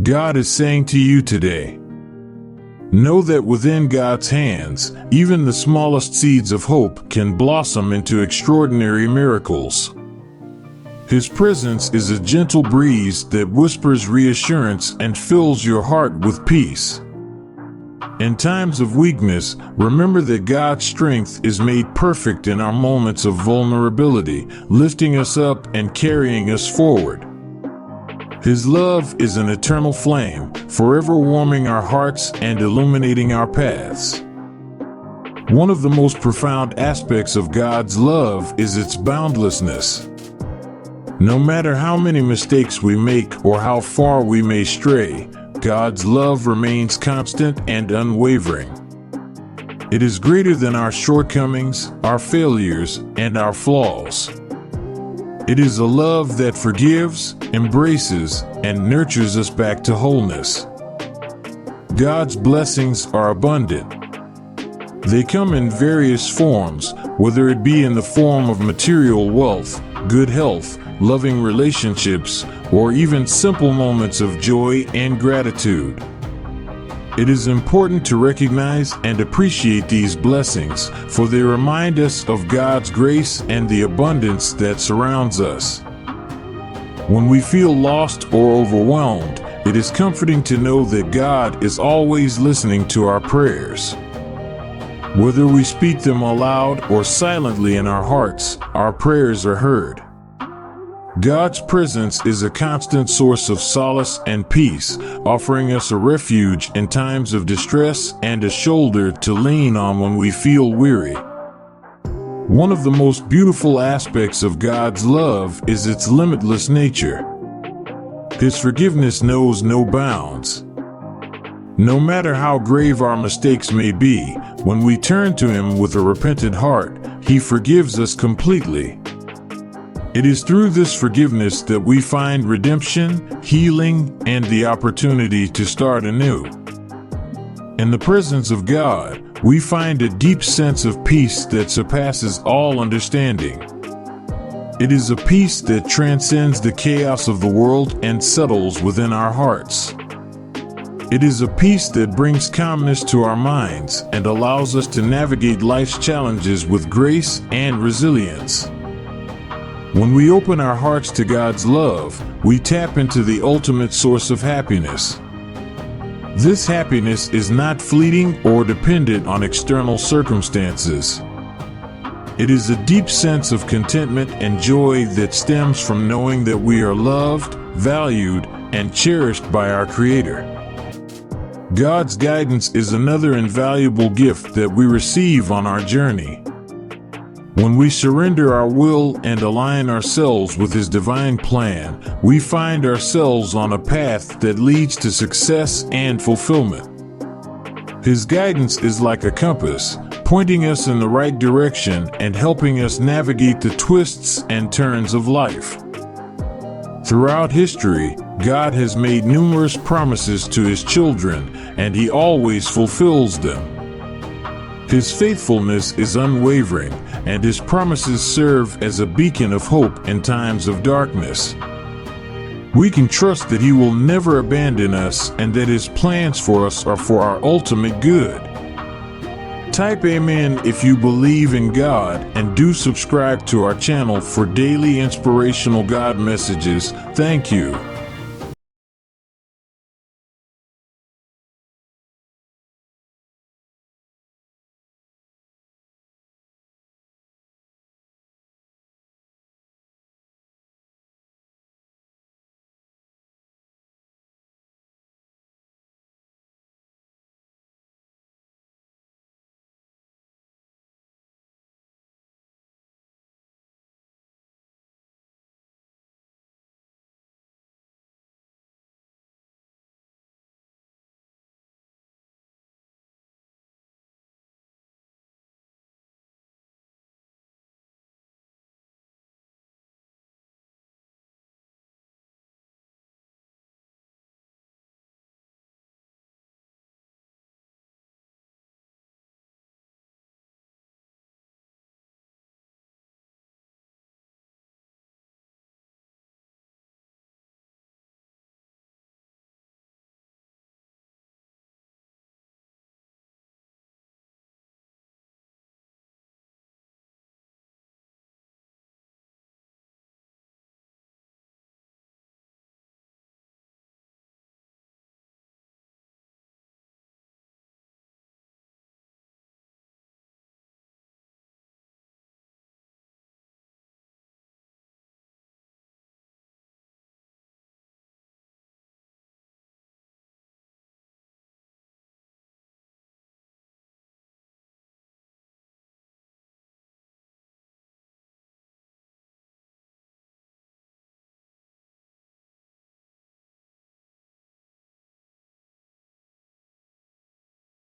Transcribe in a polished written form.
God is saying to you today, know that within God's hands, even the smallest seeds of hope can blossom into extraordinary miracles. His presence is a gentle breeze that whispers reassurance and fills your heart with peace. In times of weakness, remember that God's strength is made perfect in our moments of vulnerability, lifting us up and carrying us forward. His love is an eternal flame, forever warming our hearts and illuminating our paths. One of the most profound aspects of God's love is its boundlessness. No matter how many mistakes we make or how far we may stray, God's love remains constant and unwavering. It is greater than our shortcomings, our failures, and our flaws. It is a love that forgives, embraces, and nurtures us back to wholeness. God's blessings are abundant. They come in various forms, whether it be in the form of material wealth, good health, loving relationships, or even simple moments of joy and gratitude. It is important to recognize and appreciate these blessings, for they remind us of God's grace and the abundance that surrounds us. When we feel lost or overwhelmed, it is comforting to know that God is always listening to our prayers. Whether we speak them aloud or silently in our hearts, our prayers are heard. God's presence is a constant source of solace and peace, offering us a refuge in times of distress and a shoulder to lean on when we feel weary. One of the most beautiful aspects of God's love is its limitless nature. His forgiveness knows no bounds. No matter how grave our mistakes may be, when we turn to Him with a repentant heart, He forgives us completely. It is through this forgiveness that we find redemption, healing, and the opportunity to start anew. In the presence of God, we find a deep sense of peace that surpasses all understanding. It is a peace that transcends the chaos of the world and settles within our hearts. It is a peace that brings calmness to our minds and allows us to navigate life's challenges with grace and resilience. When we open our hearts to God's love, we tap into the ultimate source of happiness. This happiness is not fleeting or dependent on external circumstances. It is a deep sense of contentment and joy that stems from knowing that we are loved, valued, and cherished by our Creator. God's guidance is another invaluable gift that we receive on our journey. When we surrender our will and align ourselves with His divine plan, we find ourselves on a path that leads to success and fulfillment. His guidance is like a compass, pointing us in the right direction and helping us navigate the twists and turns of life. Throughout history, God has made numerous promises to His children, and He always fulfills them. His faithfulness is unwavering, and His promises serve as a beacon of hope in times of darkness. We can trust that He will never abandon us and that His plans for us are for our ultimate good. Type Amen if you believe in God, and do subscribe to our channel for daily inspirational God messages. Thank you.